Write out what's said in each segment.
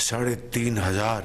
3,500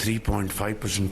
3.5%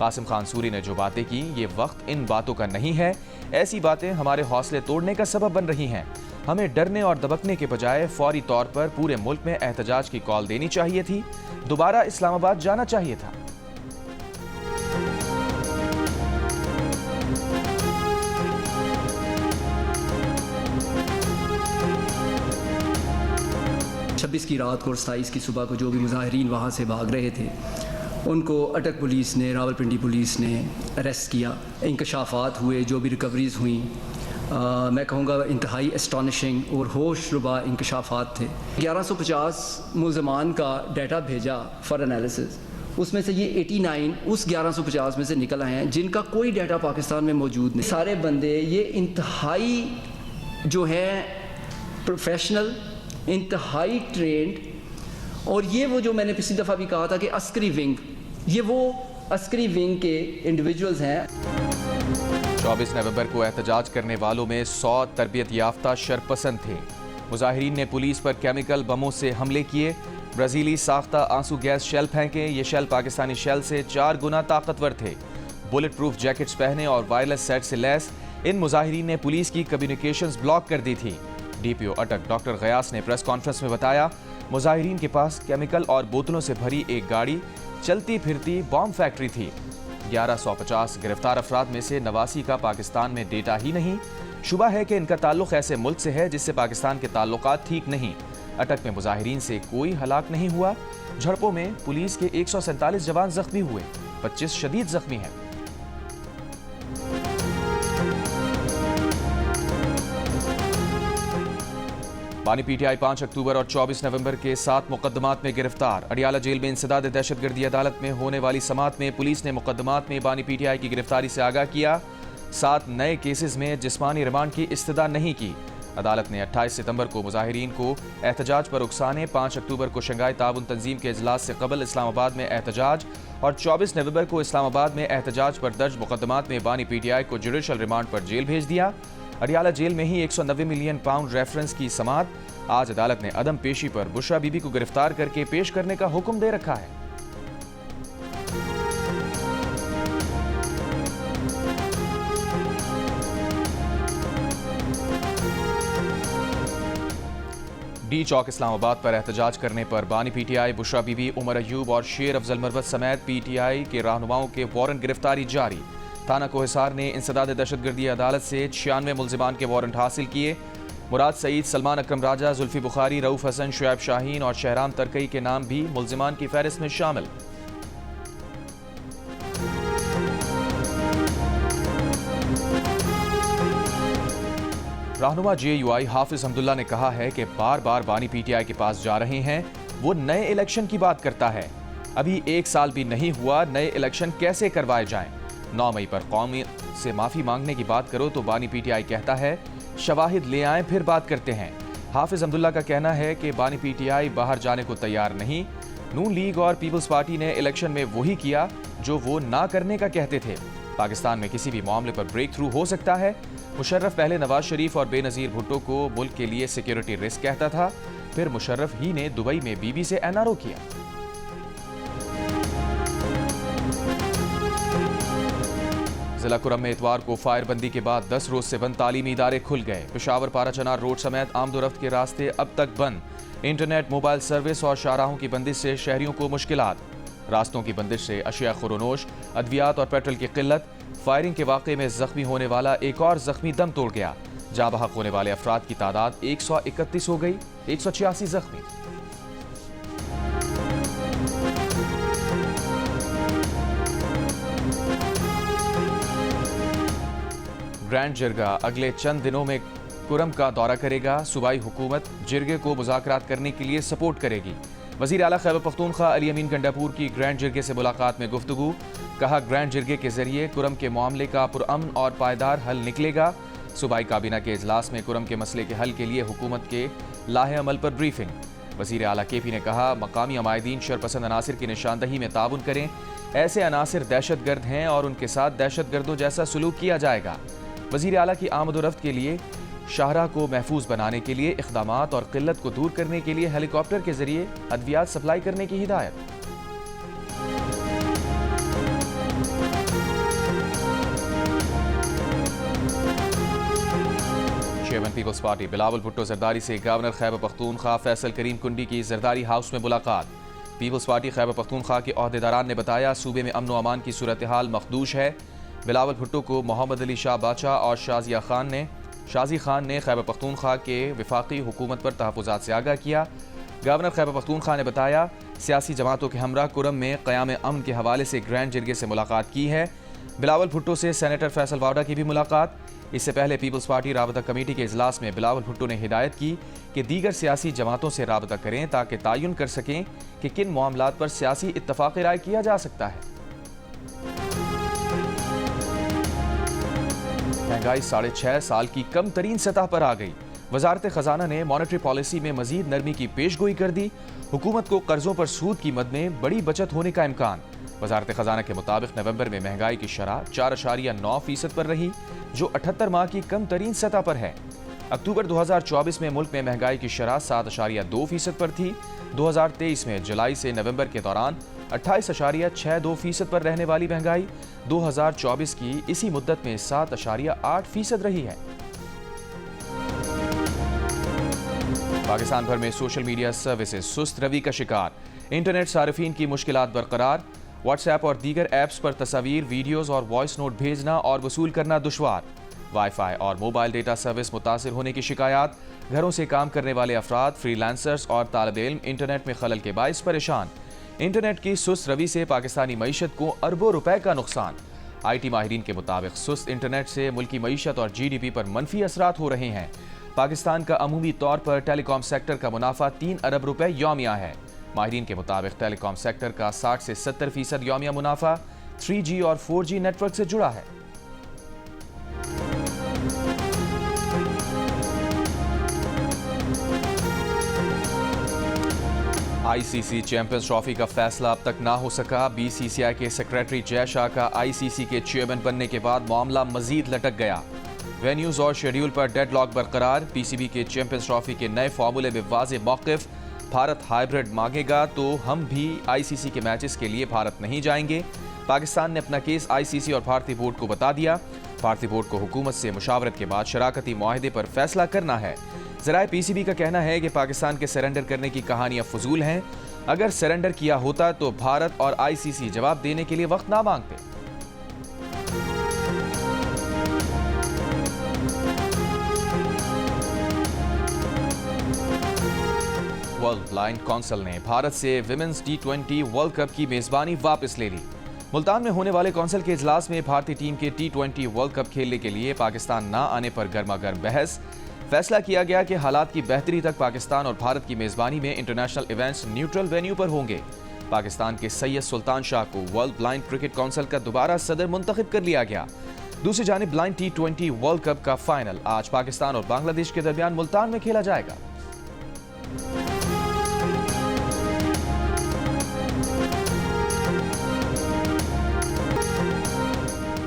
Qasim Khan sorry نے جو باتیں کی یہ وقت ان باتوں کا نہیں ہے، ایسی باتیں ہمارے حوصلے توڑنے کا سبب بن رہی ہیں۔ ہمیں ڈرنے اور دبکنے کے بجائے فوری طور پر پورے ملک میں احتجاج کی کال دینی چاہیے تھی، دوبارہ اسلام آباد جانا چاہیے تھا۔ چھبیس کی رات کو اور 27 کی صبح کو جو بھی مظاہرین وہاں سے بھاگ رہے تھے ان کو اٹک پولیس نے، راولپنڈی پولیس نے اریسٹ کیا۔ انکشافات ہوئے، جو بھی ریکوریز ہوئیں، میں کہوں گا انتہائی اسٹانشنگ اور ہوش ربا انکشافات تھے۔ 1150 ملزمان کا ڈیٹا بھیجا فار انالیسس، اس میں سے یہ 89 اس 1150 میں سے نکل آئے ہیں جن کا کوئی ڈیٹا پاکستان میں موجود نہیں۔ سارے بندے یہ انتہائی جو ہیں پروفیشنل، انتہائی ٹرینڈ، اور یہ وہ جو میں نے پچھلی دفعہ بھی کہا تھا کہ عسکری ونگ، یہ وہ عسکری ونگ کے انڈیویجولز ہیں۔ 24 نومبر کو احتجاج کرنے والوں میں 100 تربیت یافتہ شرپسند تھے۔ مظاہرین نے پولیس پر کیمیکل بموں سے حملے کیے، برازیلی ساختہ آنسو گیس شیل پھینکے۔ یہ شیل پاکستانی شیل سے 4 گنا طاقتور تھے۔ بلٹ پروف جیکٹس پہنے اور وائرلیس سیٹ سے لیس ان مظاہرین نے پولیس کی کمیونیکیشنز بلاک کر دی تھی۔ ڈی پی او اٹک ڈاکٹر غیاس نے پریس کانفرنس میں بتایا، مظاہرین کے پاس کیمیکل اور بوتلوں سے بھری ایک گاڑی چلتی پھرتی بام فیکٹری تھی۔ 1150 گرفتار افراد میں سے 89 کا پاکستان میں ڈیٹا ہی نہیں۔ شبہ ہے کہ ان کا تعلق ایسے ملک سے ہے جس سے پاکستان کے تعلقات ٹھیک نہیں۔ اٹک میں مظاہرین سے کوئی ہلاک نہیں ہوا۔ جھڑپوں میں پولیس کے 147 جوان زخمی ہوئے، 25 شدید زخمی ہیں۔ بانی پی ٹی آئی 5 اکتوبر اور 24 نومبر کے 7 مقدمات میں گرفتار۔ اڈیالہ جیل میں انسداد دہشت گردی عدالت میں ہونے والی سماعت میں پولیس نے مقدمات میں بانی پی ٹی آئی کی گرفتاری سے آگاہ کیا۔ 7 نئے کیسز میں جسمانی ریمانڈ کی استدعا نہیں کی۔ عدالت نے 28 ستمبر کو مظاہرین کو احتجاج پر اکسانے، 5 اکتوبر کو شنگھائی تعاون تنظیم کے اجلاس سے قبل اسلام آباد میں احتجاج اور 24 نومبر کو اسلام آباد میں احتجاج پر درج مقدمات میں بانی پی ٹی آئی کو جوڈیشل ریمانڈ پر جیل بھیج دیا۔ اڈیالہ جیل میں ہی 190 ملین پاؤنڈ ریفرنس کی سماعت۔ آج عدالت نے عدم پیشی پر بشرا بی بی کو گرفتار کر کے پیش کرنے کا حکم دے رکھا ہے۔ ڈی چوک اسلام آباد پر احتجاج کرنے پر بانی P T I, Bushra be be, Omar Ayub اور شیر افضل مربت سمیت پی ٹی آئی کے رہنماؤں کے وارنٹ گرفتاری جاری۔ تھانہ کوہسار نے انسداد دہشت گردی عدالت سے 96 ملزمان کے وارنٹ حاصل کیے۔ مراد سعید، سلمان اکرم راجہ، زلفی بخاری، رؤف حسن، شعیب شاہین اور شہرام ترکئی کے نام بھی ملزمان کی فہرست میں شامل۔ رہنما جے یو آئی حافظ حمداللہ نے کہا ہے کہ بار بار بانی پی ٹی آئی کے پاس جا رہے ہیں، وہ نئے الیکشن کی بات کرتا ہے۔ ابھی 1 سال بھی نہیں ہوا، نئے الیکشن کیسے کروائے جائیں؟ 9 مئی پر قوم سے معافی مانگنے کی بات کرو تو بانی پی ٹی آئی کہتا ہے شواہد لے آئیں پھر بات کرتے ہیں۔ حافظ حمداللہ کا کہنا ہے کہ بانی پی ٹی آئی باہر جانے کو تیار نہیں۔ نون لیگ اور پیپلز پارٹی نے الیکشن میں وہی کیا جو وہ نہ کرنے کا کہتے تھے۔ پاکستان میں کسی بھی معاملے پر بریک تھرو ہو سکتا ہے۔ مشرف پہلے نواز شریف اور بے نظیر بھٹو کو ملک کے لیے سیکیورٹی رسک کہتا تھا، پھر مشرف ہی نے دبئی میں بی بی سے این آر او کیا۔ ضلع کرم میں اتوار کو فائر بندی کے بعد 10 روز سے بند تعلیمی ادارے کھل گئے۔ پشاور پارا چنار روڈ سمیت آمد و رفت کے راستے اب تک بند۔ انٹرنیٹ، موبائل سروس اور شاہراہوں کی بندش سے شہریوں کو مشکلات۔ راستوں کی بندش سے اشیاء خورونوش، ادویات اور پیٹرول کی قلت۔ فائرنگ کے واقعے میں زخمی ہونے والا ایک اور زخمی دم توڑ گیا۔ جاں بحق ہونے والے افراد کی تعداد 131 ہو گئی، 186 زخمی۔ گرینڈ جرگہ اگلے چند دنوں میں کرم کا دورہ کرے گا۔ صوبائی حکومت جرگے کو مذاکرات کرنے کے لیے سپورٹ کرے گی۔ وزیر اعلیٰ خیبر پختونخوا علی امین گنڈاپور کی گرینڈ جرگے سے ملاقات میں گفتگو۔ کہا گرینڈ جرگے کے ذریعے کرم کے معاملے کا پرامن اور پائیدار حل نکلے گا۔ صوبائی کابینہ کے اجلاس میں کرم کے مسئلے کے حل کے لیے حکومت کے لاہے عمل پر بریفنگ۔ وزیر اعلیٰ کے پی نے کہا مقامی عمائدین شرپسند عناصر کی نشاندہی میں تعاون کریں۔ ایسے عناصر دہشت گرد ہیں اور ان کے ساتھ دہشت گردوں جیسا سلوک کیا جائے گا۔ وزیر اعلیٰ کی آمد و رفت کے لیے شاہراہ کو محفوظ بنانے کے لیے اقدامات اور قلت کو دور کرنے کے لیے ہیلی کاپٹر کے ذریعے ادویات سپلائی کرنے کی ہدایت۔ پیپلز پارٹی بلاول بھٹو زرداری سے گورنر خیبر پختونخوا فیصل کریم کنڈی کی زرداری ہاؤس میں ملاقات۔ پیپلز پارٹی خیبر پختونخوا کے عہدیداران نے بتایا صوبے میں امن و امان کی صورتحال مخدوش ہے۔ بلاول بھٹو کو محمد علی شاہ بادشاہ اور شازی خان نے خیبر پختونخوا کے وفاقی حکومت پر تحفظات سے آگاہ کیا۔ گورنر خیبر پختونخوا نے بتایا سیاسی جماعتوں کے ہمراہ کرم میں قیام امن کے حوالے سے گرینڈ جرگے سے ملاقات کی ہے۔ بلاول بھٹو سے سینیٹر فیصل واوڈا کی بھی ملاقات۔ اس سے پہلے پیپلز پارٹی رابطہ کمیٹی کے اجلاس میں بلاول بھٹو نے ہدایت کی کہ دیگر سیاسی جماعتوں سے رابطہ کریں تاکہ تعین کر سکیں کہ کن معاملات پر سیاسی اتفاق رائے کیا جا سکتا ہے۔ مہنگائی 6.5 سال کی کم ترین سطح پر آ گئی۔ وزارت خزانہ نے مانیٹری پالیسی میں مزید نرمی کی پیش گوئی کر دی۔ حکومت کو قرضوں پر سود کی مد میں بڑی بچت ہونے کا امکان۔ وزارت خزانہ کے مطابق نومبر میں مہنگائی کی شرح 4.9% پر رہی جو 78 ماہ کی کم ترین سطح پر ہے۔ اکتوبر 2024 میں ملک میں مہنگائی کی شرح 7.2% پر تھی۔ 2023 میں جولائی سے نومبر کے دوران 28.62% پر رہنے والی مہنگائی 2024 کی اسی مدت میں 7.8% رہی ہے۔ پاکستان بھر میں سوشل میڈیا سروسز سست روی کا شکار۔ انٹرنیٹ صارفین کی مشکلات برقرار۔ واٹس ایپ اور دیگر ایپس پر تصاویر، ویڈیوز اور وائس نوٹ بھیجنا اور وصول کرنا دشوار۔ وائی فائی اور موبائل ڈیٹا سروس متاثر ہونے کی شکایات۔ گھروں سے کام کرنے والے افراد، فری لانسرز اور طالب علم انٹرنیٹ میں خلل کے باعث پریشان۔ انٹرنیٹ کی سست روی سے پاکستانی معیشت کو اربوں روپے کا نقصان۔ آئی ٹی ماہرین کے مطابق سست انٹرنیٹ سے ملکی معیشت اور جی ڈی پی پر منفی اثرات ہو رہے ہیں۔ پاکستان کا عمومی طور پر ٹیلی کام سیکٹر کا منافع 3 ارب روپے یومیہ ہے۔ ماہرین کے مطابق ٹیلی کام سیکٹر کا 60 سے 70% یومیہ منافع 3G اور 4G نیٹ ورک سے جڑا ہے۔ آئی سی سی چیمپئنز ٹرافی کا فیصلہ اب تک نہ ہو سکا۔ بی سی سی آئی کے سیکریٹری جے شاہ کا آئی سی سی کے چیئرمین بننے کے بعد معاملہ مزید لٹک گیا۔ وینیوز اور شیڈیول پر ڈیڈ لاک برقرار۔ پی سی بی کے چیمپئنز ٹرافی کے نئے فارمولے میں واضح موقف۔ بھارت ہائیبرڈ مانگے گا تو ہم بھی آئی سی سی کے میچز کے لیے بھارت نہیں جائیں گے۔ پاکستان نے اپنا کیس آئی سی سی اور بھارتی بورڈ کو بتا دیا۔ بھارتی بورڈ کو حکومت سے مشاورت کے بعد شراکتی معاہدے پر فیصلہ کرنا ہے۔ ذرائع پی سی بی کا کہنا ہے کہ پاکستان کے سرنڈر کرنے کی کہانیاں فضول ہیں۔ اگر سرنڈر کیا ہوتا تو بھارت اور آئی سی سی جواب دینے کے لیے وقت نہ مانگتے۔ ورلڈ بلائنڈ کونسل نے بھارت سے ویمنز T20 ورلڈ کپ کی میزبانی واپس لے لی۔ ملتان میں ہونے والے کونسل کے اجلاس میں بھارتی ٹیم کے T20 ورلڈ کپ کھیلنے کے لیے پاکستان نہ آنے پر گرما گرم بحث۔ فیصلہ کیا گیا کہ حالات کی بہتری تک پاکستان اور بھارت کی میزبانی میں انٹرنیشنل ایونٹس نیوٹرل وینیو پر ہوں گے۔ پاکستان کے سید سلطان شاہ کو ورلڈ بلائنڈ کرکٹ کونسل کا دوبارہ صدر منتخب کر لیا گیا۔ دوسری جانب بلائنڈ T20 ورلڈ کپ کا فائنل آج پاکستان اور بنگلہ دیش کے درمیان ملتان میں کھیلا جائے گا۔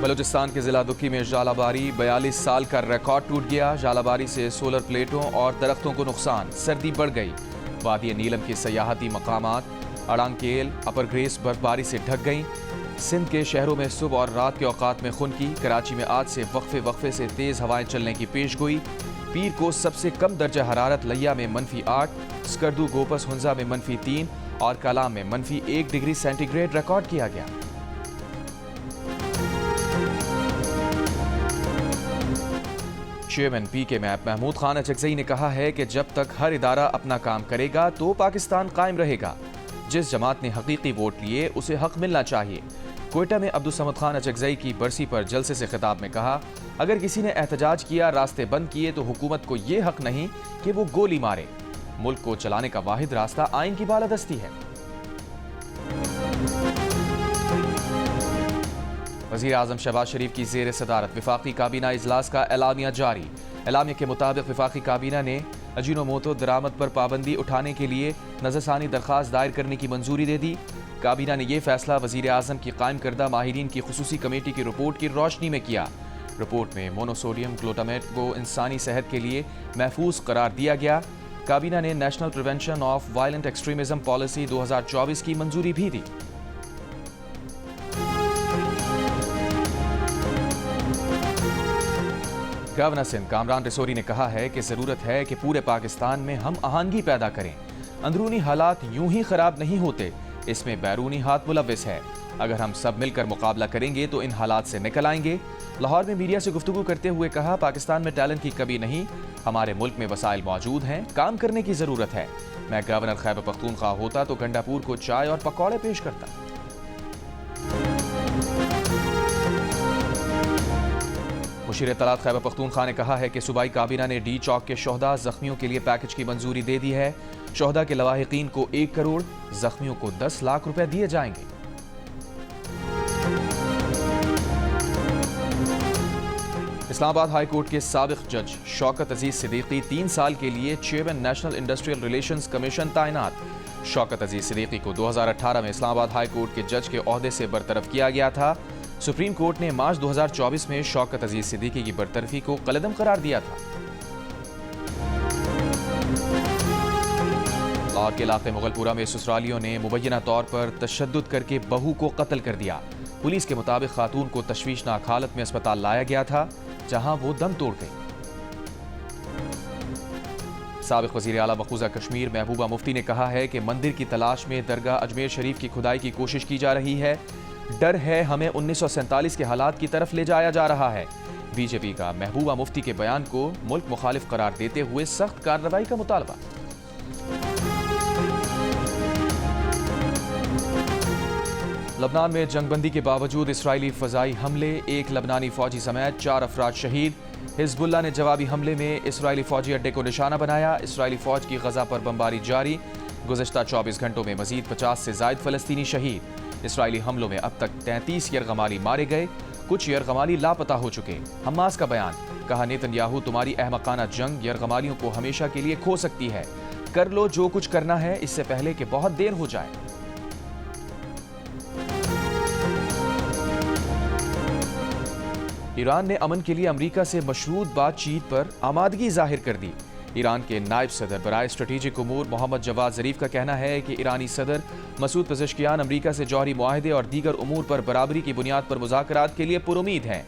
بلوچستان کے ضلع دکی میں ژالہ باری 42 سال کا ریکارڈ ٹوٹ گیا۔ ژالہ باری سے سولر پلیٹوں اور درختوں کو نقصان۔ سردی بڑھ گئی۔ وادی نیلم کے سیاحتی مقامات اڑانگ کیل، اپر گریس برف باری سے ڈھک گئیں۔ سندھ کے شہروں میں صبح اور رات کے اوقات میں خنکی۔ کراچی میں آج سے وقفے سے تیز ہوائیں چلنے کی پیش گوئی۔ پیر کو سب سے کم درجہ حرارت لیا میں -8، سکردو گوپس ہنزا میں -3 اور کالام میں -1 ڈگری سینٹی گریڈ ریکارڈ کیا گیا۔ چیئرمین پی کے میپ محمود خان اچکزئی نے کہا ہے کہ جب تک ہر ادارہ اپنا کام کرے گا تو پاکستان قائم رہے گا۔ جس جماعت نے حقیقی ووٹ لیے اسے حق ملنا چاہیے۔ کوئٹہ میں عبدالصمد خان اچکزئی کی برسی پر جلسے سے خطاب میں کہا، اگر کسی نے احتجاج کیا، راستے بند کیے تو حکومت کو یہ حق نہیں کہ وہ گولی مارے۔ ملک کو چلانے کا واحد راستہ آئین کی بالادستی ہے۔ وزیر اعظم شہباز شریف کی زیر صدارت وفاقی کابینہ اجلاس کا اعلامیہ جاری۔ اعلامیہ کے مطابق وفاقی کابینہ نے اجینوموٹو درآمد پر پابندی اٹھانے کے لیے نظرثانی درخواست دائر کرنے کی منظوری دے دی۔ کابینہ نے یہ فیصلہ وزیر اعظم کی قائم کردہ ماہرین کی خصوصی کمیٹی کی رپورٹ کی روشنی میں کیا۔ رپورٹ میں مونوسوڈیم گلوٹامیٹ کو انسانی صحت کے لیے محفوظ قرار دیا گیا۔ کابینہ نے national prevention of violent extremism policy 2024 کی منظوری بھی دی۔ گورنر سندھ کامران رسوری نے کہا ہے کہ ضرورت ہے کہ پورے پاکستان میں ہم آہنگی پیدا کریں. اندرونی حالات یوں ہی خراب نہیں ہوتے, اس میں بیرونی ہاتھ ملوث ہے. اگر ہم سب مل کر مقابلہ کریں گے تو ان حالات سے نکل آئیں گے. لاہور میں میڈیا سے گفتگو کرتے ہوئے کہا, پاکستان میں ٹیلنٹ کی کمی نہیں, ہمارے ملک میں وسائل موجود ہیں, کام کرنے کی ضرورت ہے. میں گورنر خیبر پختونخوا ہوتا تو گنڈاپور کو چائے اور پکوڑے پیش کرتا. مشیر اطلاعات خیبر پختونخوا نے کہا ہے کہ صوبائی کابینہ نے ڈی چوک کے شہداء زخمیوں کے لیے پیکج کی منظوری دے دی ہے. شہداء کے لواحقین کو 1 کروڑ, زخمیوں کو 10 لاکھ روپے دیے جائیں گے. اسلام آباد ہائی کورٹ کے سابق جج شوکت عزیز صدیقی 3 سال کے لیے chairman national industrial relations commission تعینات. شوکت عزیز صدیقی کو 2018 میں اسلام آباد ہائی کورٹ کے جج کے عہدے سے برطرف کیا گیا تھا. سپریم کورٹ نے مارچ 2024 میں شوکت عزیز صدیقی کی برطرفی کو کالعدم قرار دیا تھا. لاہور کے علاقے مغل پورہ میں سسرالیوں نے مبینہ طور پر تشدد کر کے بہو کو قتل کر دیا. پولیس کے مطابق خاتون کو تشویشناک حالت میں اسپتال لایا گیا تھا, جہاں وہ دم توڑ گئی. سابق وزیر اعلیٰ مقبوضہ کشمیر محبوبہ مفتی نے کہا ہے کہ مندر کی تلاش میں درگاہ اجمیر شریف کی کھدائی کی کوشش کی جا رہی ہے. ڈر ہے ہمیں 1947 کے حالات کی طرف لے جایا جا رہا ہے. بی جے پی کا محبوبہ مفتی کے بیان کو ملک مخالف قرار دیتے ہوئے سخت کارروائی کا مطالبہ. لبنان میں جنگ بندی کے باوجود اسرائیلی فضائی حملے, 1 لبنانی فوجی سمیت 4 افراد شہید. حزب اللہ نے جوابی حملے میں اسرائیلی فوجی اڈے کو نشانہ بنایا. اسرائیلی فوج کی غزہ پر بمباری جاری. گزشتہ 24 گھنٹوں میں مزید 50 سے زائد فلسطینی شہید. اسرائیلی حملوں میں اب تک 33 یرغمالی مارے گئے, کچھ یرغمالی لاپتہ ہو چکے. حماس کا بیان, کہا نیتن یاہو تمہاری احمقانہ جنگ یرغمالیوں کو ہمیشہ کے لیے کھو سکتی ہے. کر لو جو کچھ کرنا ہے اس سے پہلے کہ بہت دیر ہو جائے. ایران نے امن کے لیے امریکہ سے مشروط بات چیت پر آمادگی ظاہر کر دی. ایران کے نائب صدر برائے اسٹریٹجک امور محمد جواد ظریف کا کہنا ہے کہ ایرانی صدر مسعود پزشکیان امریکہ سے جوہری معاہدے اور دیگر امور پر برابری کی بنیاد پر مذاکرات کے لیے پرامید ہیں.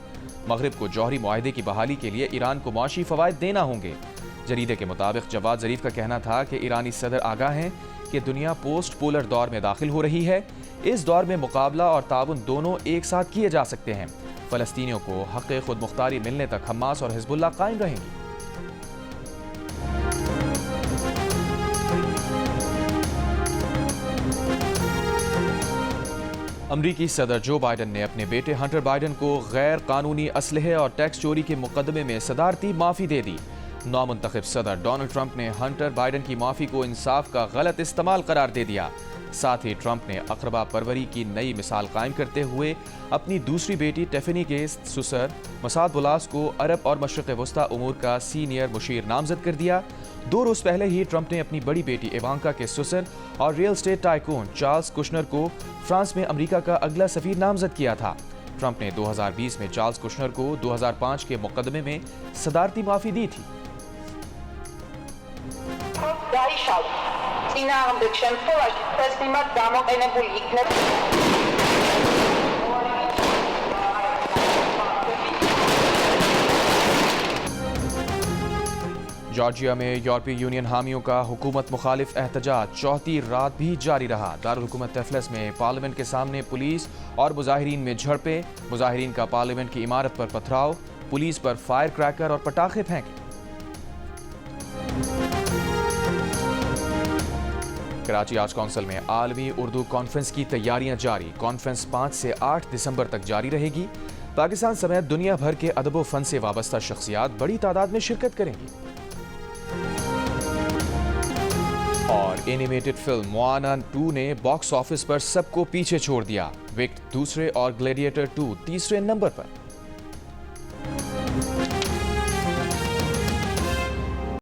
مغرب کو جوہری معاہدے کی بحالی کے لیے ایران کو معاشی فوائد دینا ہوں گے. جریدے کے مطابق جواد ظریف کا کہنا تھا کہ ایرانی صدر آگاہ ہیں کہ دنیا پوسٹ پولر دور میں داخل ہو رہی ہے. اس دور میں مقابلہ اور تعاون دونوں ایک ساتھ کیے جا سکتے ہیں. فلسطینیوں کو حق خود مختاری ملنے تک حماس اور حزب اللہ قائم رہیں گی. امریکی صدر جو بائیڈن نے اپنے بیٹے ہنٹر بائیڈن کو غیر قانونی اسلحے اور ٹیکس چوری کے مقدمے میں صدارتی معافی دے دی. نومنتخب صدر ڈونلڈ ٹرمپ نے ہنٹر بائیڈن کی معافی کو انصاف کا غلط استعمال قرار دے دیا. ساتھ ہی ٹرمپ نے اقربا پروری کی نئی مثال قائم کرتے ہوئے اپنی دوسری بیٹی ٹیفنی کے سسر مساد بولاس کو عرب اور مشرق وسطی امور کا سینئر مشیر نامزد کر دیا. 2 روز پہلے ہی ٹرمپ نے اپنی بڑی بیٹی ایوانکا کے سسر اور real estate tycoon Charles Kushner کو فرانس میں امریکہ کا اگلا سفیر نامزد کیا تھا. ٹرمپ نے 2020 میں چارلز کشنر کو 2005 کے مقدمے میں صدارتی معافی دی تھی. جارجیا میں یورپی یونین حامیوں کا حکومت مخالف احتجاج چوتھی رات بھی جاری رہا. دارالحکومت طفلس میں پارلیمنٹ کے سامنے پولیس اور مظاہرین میں جھڑپیں. مظاہرین کا پارلیمنٹ کی عمارت پر پتھراؤ, پولیس پر فائر کریکر اور پٹاخے پھینکے. کراچی آرٹس کونسل میں عالمی اردو کانفرنس کی تیاریاں جاری. کانفرنس 5 سے 8 دسمبر تک جاری رہے گی. پاکستان سمیت دنیا بھر کے ادب و فن سے وابستہ شخصیات بڑی تعداد میں شرکت کریں گی. اور اینیمیٹڈ فلم موانا 2 نے باکس آفس پر سب کو پیچھے چھوڑ دیا. وکٹ دوسرے اور گلیڈیٹر 2 تیسرے نمبر پر.